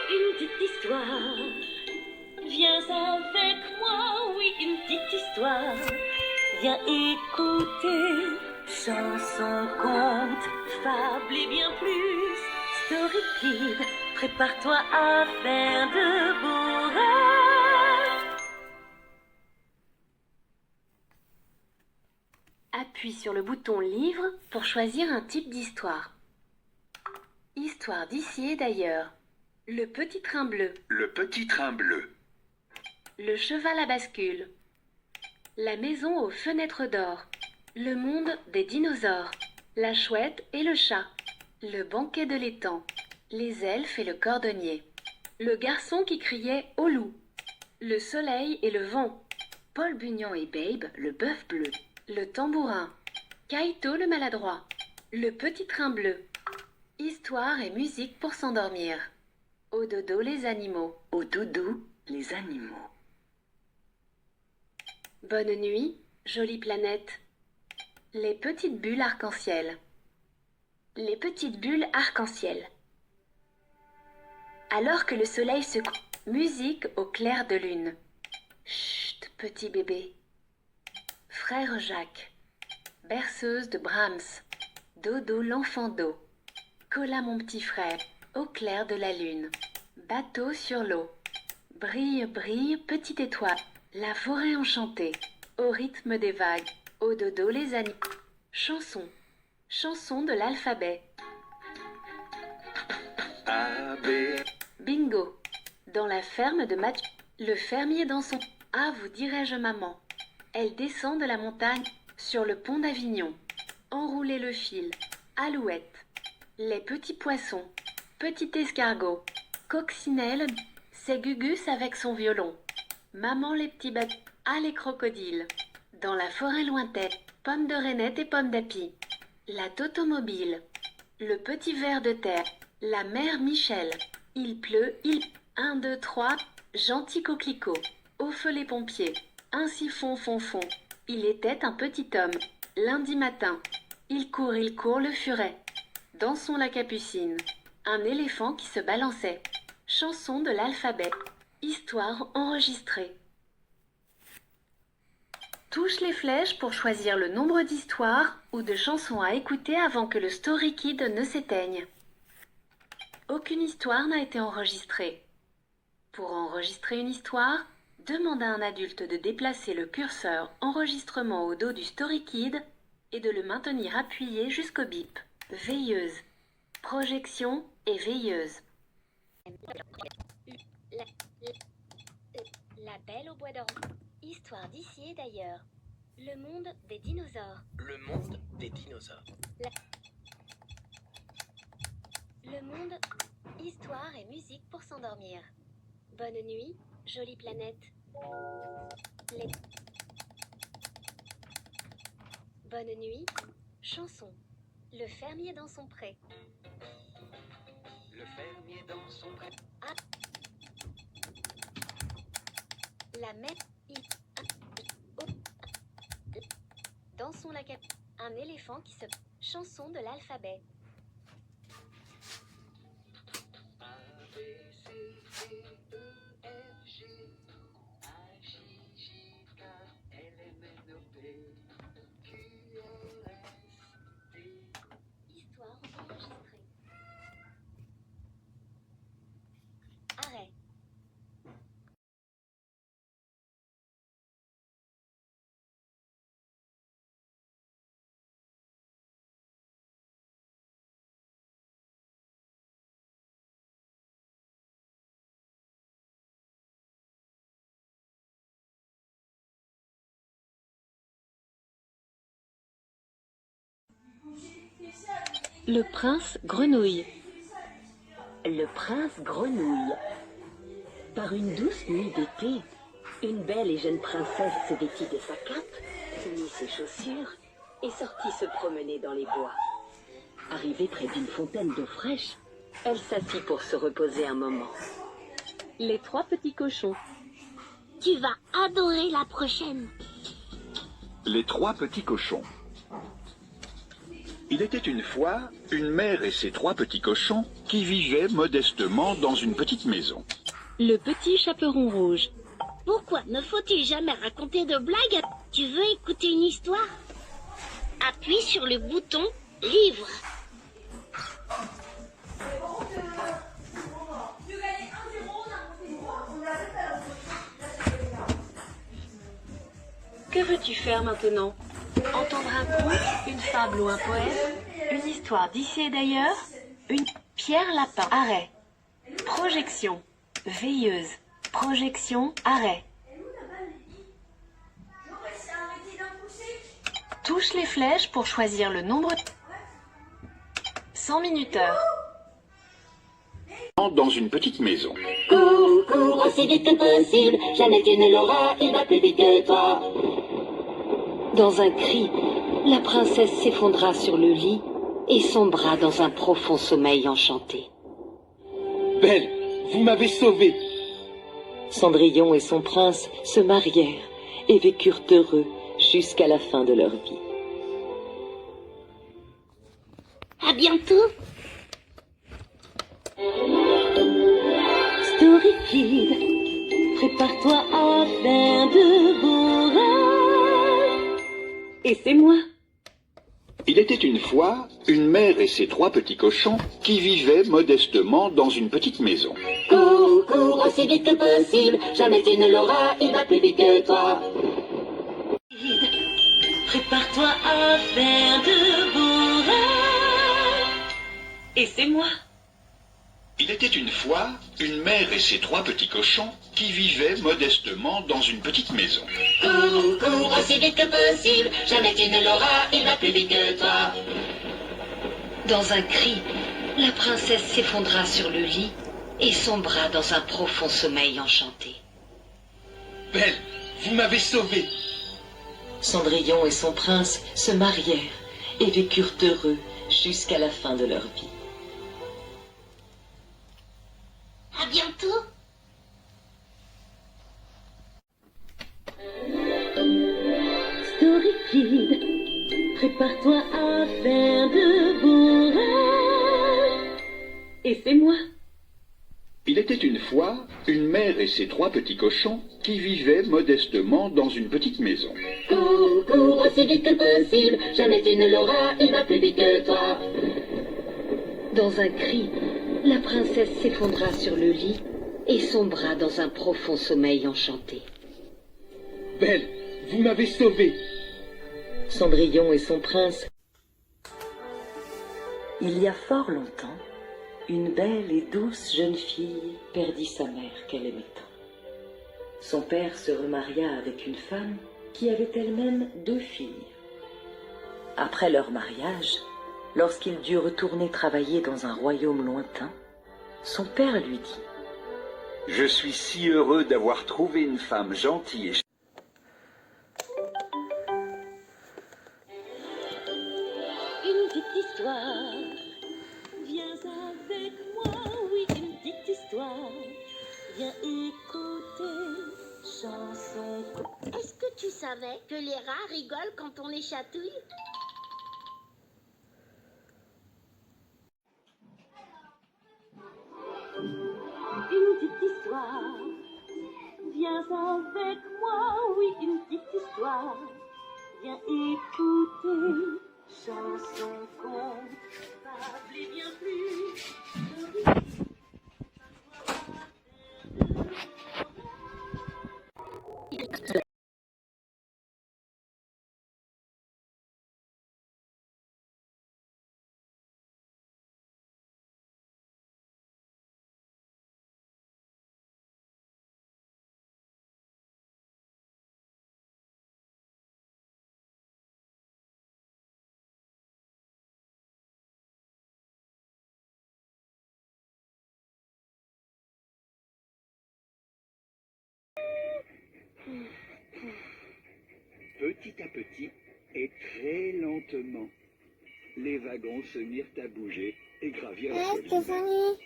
Une petite histoire, viens avec moi, oui, une petite histoire. Viens écouter, chansons, contes, fables et bien plus. Story Kid, prépare-toi à faire de beaux rêves. Appuie sur le bouton Livre pour choisir un type d'histoire. Histoire d'ici et d'ailleurs. Le petit train bleu. Le petit train bleu. Le cheval à bascule. La maison aux fenêtres d'or. Le monde des dinosaures. La chouette et le chat. Le banquet de l'étang. Les elfes et le cordonnier. Le garçon qui criait au loup. Le soleil et le vent. Paul Bugnon et Babe, le bœuf bleu. Le tambourin. Kaito le maladroit. Le petit train bleu. Histoire et musique pour s'endormir. Au dodo les animaux. Au doudou, les animaux. Bonne nuit, jolie planète. Les petites bulles arc-en-ciel. Les petites bulles arc-en-ciel. Alors que le soleil se couche, musique au clair de lune. Chut, petit bébé. Frère Jacques. Berceuse de Brahms. Dodo l'enfant d'eau. Cola mon petit frère. Au clair de la lune. Bateau sur l'eau. Brille, brille, petite étoile. La forêt enchantée. Au rythme des vagues. Au dodo les animaux. Chanson. Chanson de l'alphabet. A, B. Bingo. Dans la ferme de Mathieu. Le fermier dans son... Ah, vous dirais-je maman. Elle descend de la montagne. Sur le pont d'Avignon. Enrouler le fil. Alouette. Les petits poissons. Petit escargot. Coccinelle. C'est Gugus avec son violon. Maman les petits bateaux. Ah les crocodiles. Dans la forêt lointaine. Pommes de reinette et pommes d'api. La totomobile. Le petit ver de terre. La mère Michel. Il pleut, il... 1, 2, 3. Gentil coquelicot. Au feu les pompiers. Un siphon fond fond. Il était un petit homme. Lundi matin. Il court, le furet. Dansons la capucine. Un éléphant qui se balançait. Chanson de l'alphabet. Histoire enregistrée. Touche les flèches pour choisir le nombre d'histoires ou de chansons à écouter avant que le Story Kid ne s'éteigne. Aucune histoire n'a été enregistrée. Pour enregistrer une histoire, demande à un adulte de déplacer le curseur enregistrement au dos du Story Kid et de le maintenir appuyé jusqu'au bip. Veilleuse. Projection et veilleuse. La Belle au bois dormant. Histoire d'ici et d'ailleurs. Le monde des dinosaures. Le monde des dinosaures. Le monde. Histoire et musique pour s'endormir. Bonne nuit, jolie planète. Bonne nuit. Chanson. Le fermier dans son pré. Le fermier dans son pré. Ah. La mer. Dansons la cap. Un éléphant qui se... Chanson de l'alphabet. A, B, C, D, E, F, G, H, I, J, K, L, M, N, O, P, Q, R, S, T. Histoire enregistrée. Arrêt. Le prince grenouille. Le prince grenouille. Par une douce nuit d'été, une belle et jeune princesse se vêtit de sa cape, mit ses chaussures et sortit se promener dans les bois. Arrivée près d'une fontaine d'eau fraîche, elle s'assit pour se reposer un moment. Les trois petits cochons. Tu vas adorer la prochaine. Les trois petits cochons. Il était une fois une mère et ses 3 petits cochons qui vivaient modestement dans une petite maison. Le petit chaperon rouge. Pourquoi ne faut-il jamais raconter de blagues? Tu veux écouter une histoire? Appuie sur le bouton livre. Que veux-tu faire maintenant? Entendre un conte, une fable ou un poème? Une histoire d'ici et d'ailleurs? Une Pierre Lapin. Arrêt. Projection. Veilleuse. Projection. Arrêt. Touche les flèches pour choisir le nombre. 100 minuteur. Dans une petite maison. Cours, cours aussi vite que possible, jamais tu ne l'auras, il va plus vite que toi. Dans un cri, la princesse s'effondra sur le lit et sombra dans un profond sommeil enchanté. Belle, vous m'avez sauvée. Cendrillon et son prince se marièrent et vécurent heureux jusqu'à la fin de leur vie. À bientôt. Story Kid, prépare-toi à faire de beaux rêves. Et c'est moi. Il était une fois une mère et ses 3 petits cochons qui vivaient modestement dans une petite maison. Cours, cours aussi vite que possible, jamais tu ne l'auras, il va plus vite que toi. Prépare-toi à faire de beaux rêves. Et c'est moi. Il était une fois une mère et ses 3 petits cochons qui vivaient modestement dans une petite maison. Cours, cours aussi vite que possible, jamais tu ne l'auras, il va plus vite que toi. Dans un cri, la princesse s'effondra sur le lit et sombra dans un profond sommeil enchanté. Belle, vous m'avez sauvée. Cendrillon et son prince se marièrent et vécurent heureux jusqu'à la fin de leur vie. À bientôt. Story Kid, prépare-toi à faire de beaux rêves. Et c'est moi. Il était une fois une mère et ses 3 petits cochons qui vivaient modestement dans une petite maison. Cours, cours aussi vite que possible, jamais tu ne l'auras, il va plus vite que toi. Dans un cri, la princesse s'effondra sur le lit et sombra dans un profond sommeil enchanté. Belle, vous m'avez sauvée. Cendrillon et son prince. Il y a fort longtemps, une belle et douce jeune fille perdit sa mère qu'elle aimait tant. Son père se remaria avec une femme qui avait elle-même 2 filles. Après leur mariage, lorsqu'il dut retourner travailler dans un royaume lointain, son père lui dit : « Je suis si heureux d'avoir trouvé une femme gentille et... » Une petite histoire, viens avec moi, oui, une petite histoire. Viens écouter, chanson. Est-ce que tu savais que les rats rigolent quand on les chatouille? Une petite histoire, viens avec moi, oui, une petite histoire. Viens écouter, chanson, conte, fable et bien plus. Petit à petit et très lentement, les wagons se mirent à bouger et gravirent la colline. Stéphanie.